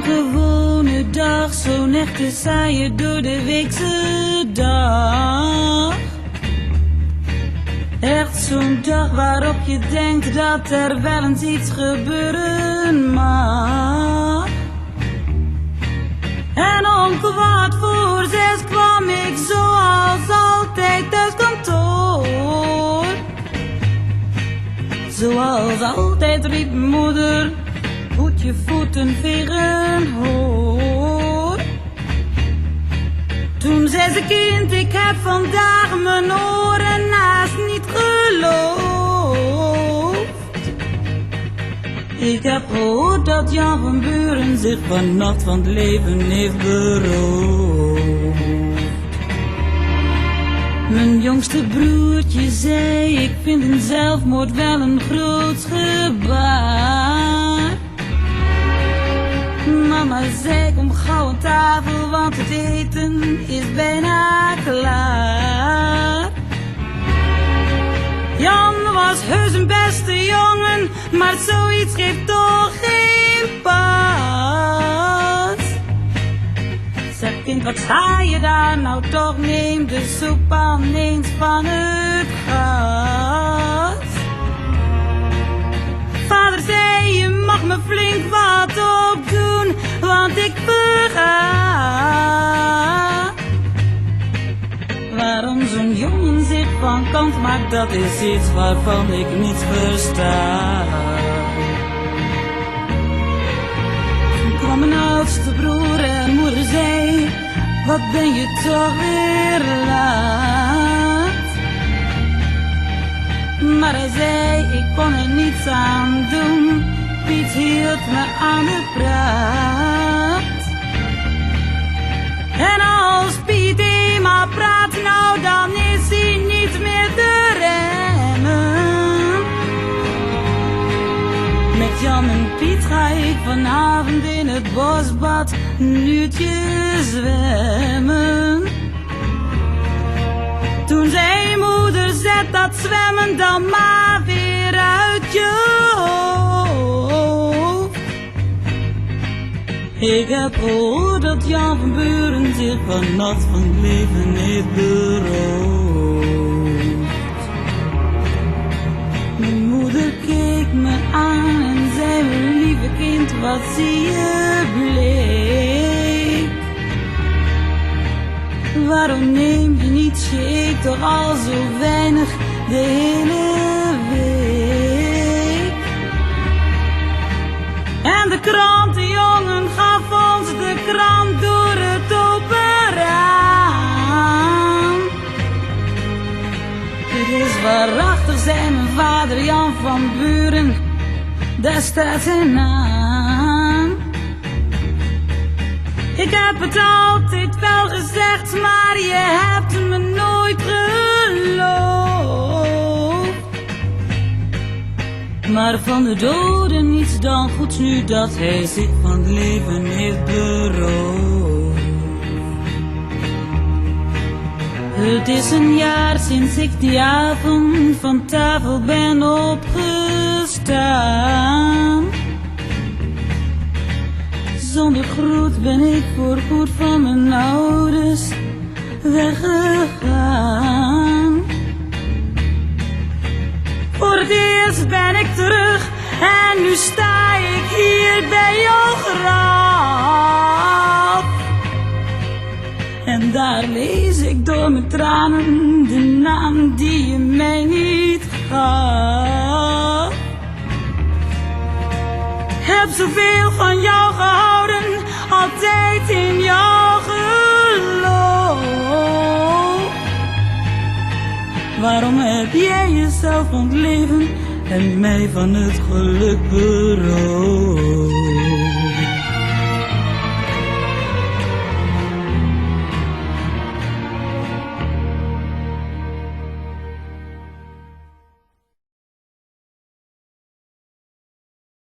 een gewone dag, zo'n echte saaie door de weekse dag. Echt zo'n dag waarop je denkt dat er wel eens iets gebeuren mag. En om 6:15 kwam ik zoals altijd thuis kantoor. Zoals altijd riep moeder, moet je voeten vegen hoor. Toen zei ze: kind, ik heb vandaag mijn oren naast niet geloofd. Ik heb gehoord dat Jan van Buren zich vannacht van het leven heeft beroofd. Mijn jongste broertje zei: ik vind een zelfmoord wel een groot gebaar. Mama zei: kom gauw aan tafel, want het eten is bijna klaar. Jan was heus een beste jongen, maar zoiets geeft toch geen pas. Zeg kind, wat sta je daar nou toch, neem de soep aan eens van het gas. Vader zei: je mag me flink wat opdoen, want ik verga. Waarom zo'n jongen zich van kant maakt, dat is iets waarvan ik niet versta. Toen kwam mijn oudste broer en moeder zei: wat ben je toch weer laat. Maar hij zei: ik kon er niets aan doen, Piet hield me aan de praat. En als Piet eenmaal praat, nou dan is hij niet meer te remmen. Met Jan en Piet ga ik vanavond in het bosbad een uurtje zwemmen. Toen zei moeder: zet dat zwemmen dan maar weer uit je hoofd. Ik heb gehoord dat Jan van Buren zich vannacht van het leven heeft beroofd. Mijn moeder keek me aan en zei: mijn lieve kind, wat zie je bleek. Waarom neem je niet, je eet toch al zo weinig de hele week. En de krantenjongen gaf ons de krant door het open raam. Het is waarachtig, zei mijn vader Jan van Buren, daar staat zijn naam. Ik heb het altijd wel gezegd, maar je hebt me nooit geloofd. Maar van de doden niets dan goeds, nu dat hij zich van het leven heeft beroofd. Het is een jaar sinds ik die avond van tafel ben opgestaan. Zonder groet ben ik voorgoed van mijn ouders weggegaan. Voor het eerst ben ik terug en nu sta ik hier bij jouw graf. En daar lees ik door mijn tranen de naam die je mij niet gaf. Heb zoveel van jou gehouden, altijd in jou geloof. Waarom heb jij jezelf ontleven en mij van het geluk beroofd?